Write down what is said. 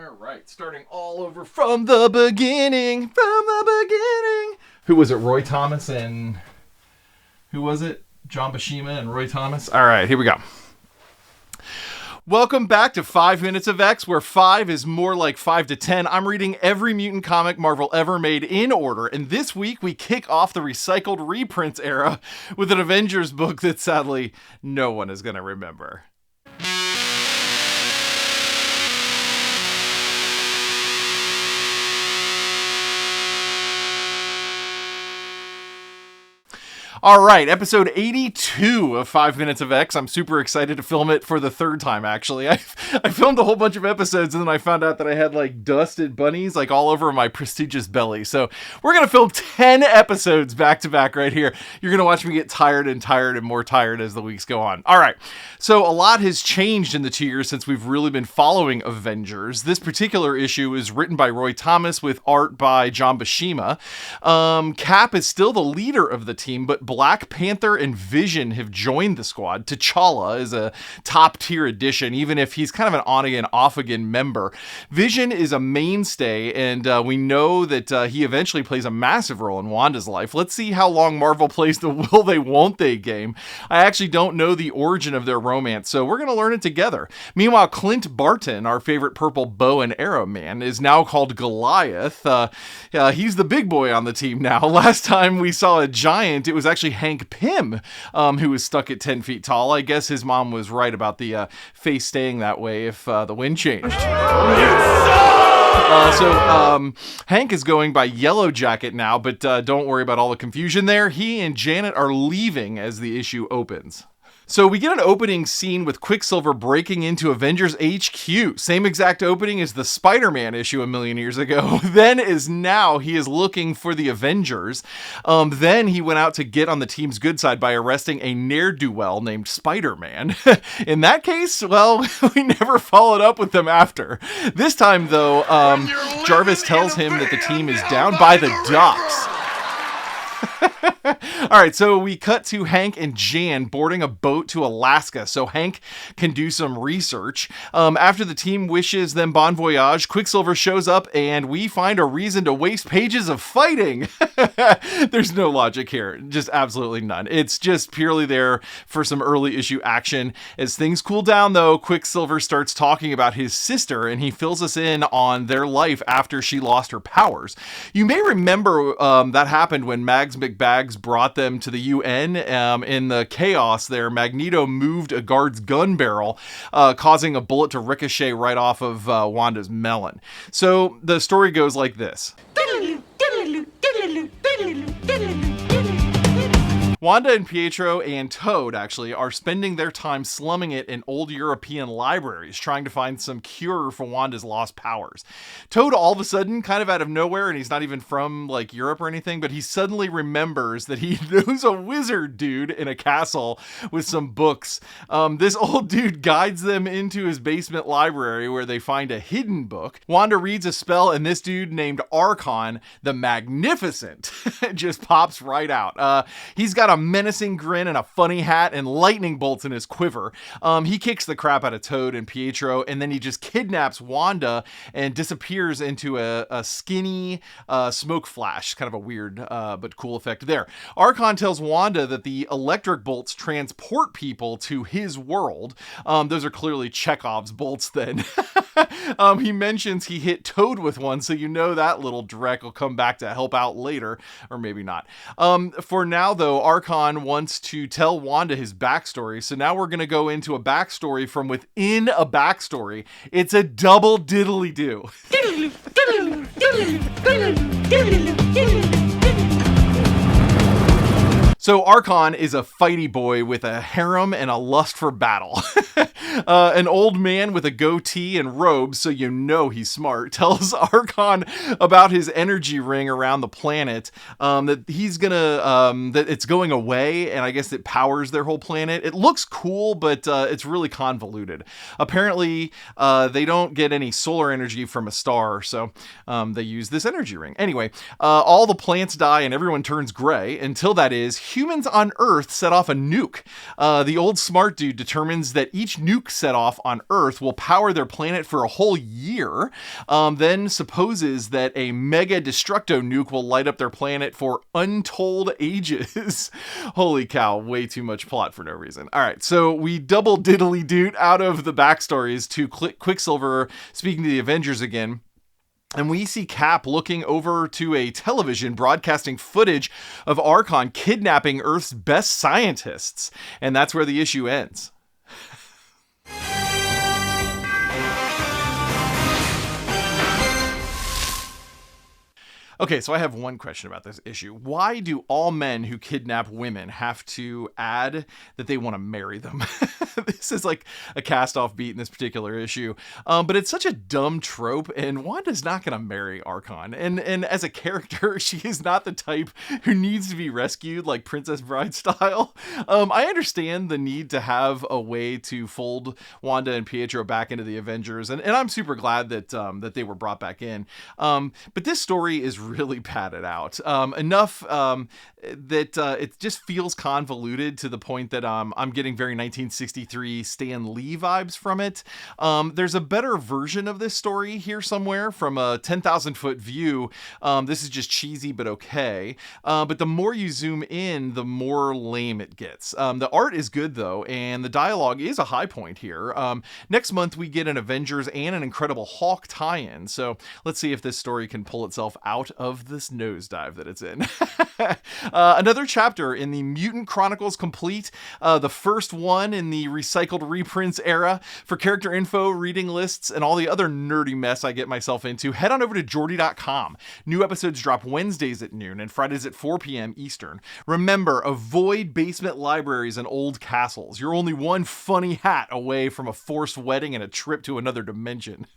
All right, starting all over from the beginning. Who was it? Roy Thomas and... Who was it? John Buscema and Roy Thomas? All right, here we go. Welcome back to 5 Minutes of X, where 5 is more like 5 to 10. I'm reading every mutant comic Marvel ever made in order, and this week we kick off the recycled reprints era with an Avengers book that sadly no one is going to remember. All right, episode 82 of 5 Minutes of X. I'm super excited to film it for the third time, actually. I filmed a whole bunch of episodes, and then I found out that I had, dusted bunnies, all over my prestigious belly. So we're going to film 10 episodes back-to-back right here. You're going to watch me get tired and more tired as the weeks go on. All right, so a lot has changed in the 2 years since we've really been following Avengers. This particular issue is written by Roy Thomas with art by John Buscema. Cap is still the leader of the team, but Black Panther and Vision have joined the squad. T'Challa is a top-tier addition, even if he's kind of an on-again, off-again member. Vision is a mainstay, and we know that he eventually plays a massive role in Wanda's life. Let's see how long Marvel plays the will they, won't they game. I actually don't know the origin of their romance, so we're going to learn it together. Meanwhile, Cliff Burton, our favorite purple bow and arrow man, is now called Goliath. He's the big boy on the team now. Last time we saw a giant, it was actually Hank Pym, who was stuck at 10 feet tall. I guess his mom was right about the face staying that way if the wind changed. Hank is going by Yellow Jacket now, but don't worry about all the confusion there. He and Janet are leaving as the issue opens. So we get an opening scene with Quicksilver breaking into Avengers HQ. Same exact opening as the Spider-Man issue a million years ago. Then as now, he is looking for the Avengers. Then he went out to get on the team's good side by arresting a ne'er-do-well named Spider-Man. In that case, well, we never followed up with them after. This time, though, Jarvis tells him that the team is down by the docks. All right, so we cut to Hank and Jan boarding a boat to Alaska so Hank can do some research. After the team wishes them bon voyage, Quicksilver shows up and we find a reason to waste pages of fighting. There's no logic here, just absolutely none. It's just purely there for some early issue action. As things cool down, though, Quicksilver starts talking about his sister and he fills us in on their life after she lost her powers. You may remember that happened when Mags McBags brought them to the UN. In the chaos there, Magneto moved a guard's gun barrel, causing a bullet to ricochet right off of Wanda's melon. So the story goes like this. Wanda and Pietro and Toad, actually, are spending their time slumming it in old European libraries, trying to find some cure for Wanda's lost powers. Toad, all of a sudden, kind of out of nowhere, and he's not even from, Europe or anything, but he suddenly remembers that he knows a wizard dude in a castle with some books. This old dude guides them into his basement library where they find a hidden book. Wanda reads a spell, and this dude named Arkon the Magnificent just pops right out. He's got a menacing grin and a funny hat and lightning bolts in his quiver. He kicks the crap out of Toad and Pietro, and then he just kidnaps Wanda and disappears into a skinny smoke flash. Kind of a weird but cool effect there. Arkon tells Wanda that the electric bolts transport people to his world. Those are clearly Chekhov's bolts then. He mentions he hit Toad with one, so you know that little dreck will come back to help out later, or maybe not. For now, though, Arkon wants to tell Wanda his backstory, so now we're going to go into a backstory from within a backstory. It's a double-diddlydoo. So Arkon is a fighty boy with a harem and a lust for battle. An old man with a goatee and robes, so you know he's smart, tells Arkon about his energy ring around the planet, that he's gonna, that it's going away, and I guess it powers their whole planet. It looks cool, but it's really convoluted. Apparently, they don't get any solar energy from a star, so they use this energy ring. Anyway, all the plants die and everyone turns gray, until that is humans on Earth set off a nuke. The old smart dude determines that each nuke set off on Earth will power their planet for a whole year, then supposes that a mega destructo nuke will light up their planet for untold ages. Holy cow, way too much plot for no reason. All right, so we double-diddlydoo out of the backstories to Quicksilver speaking to the Avengers again. And we see Cap looking over to a television broadcasting footage of Arkon kidnapping Earth's best scientists. And that's where the issue ends. Okay, so I have one question about this issue. Why do all men who kidnap women have to add that they want to marry them? This is like a cast-off beat in this particular issue. But it's such a dumb trope, and Wanda's not going to marry Arkon. And as a character, she is not the type who needs to be rescued like Princess Bride style. I understand the need to have a way to fold Wanda and Pietro back into the Avengers, and I'm super glad that that they were brought back in. But this story is really padded out enough that it just feels convoluted to the point that I'm getting very 1963 Stan Lee vibes from it. There's a better version of this story here somewhere from a 10,000 foot view. This is just cheesy but okay. But the more you zoom in, the more lame it gets. The art is good though, and the dialogue is a high point here. Next month we get an Avengers and an Incredible Hulk tie-in, so let's see if this story can pull itself out of this nosedive that it's in. Another chapter in the Mutant Chronicles Complete, the first one in the recycled reprints era. For character info, reading lists, and all the other nerdy mess I get myself into, head on over to Jordy.com. New episodes drop Wednesdays at noon and Fridays at 4 p.m. Eastern. Remember, avoid basement libraries and old castles. You're only one funny hat away from a forced wedding and a trip to another dimension.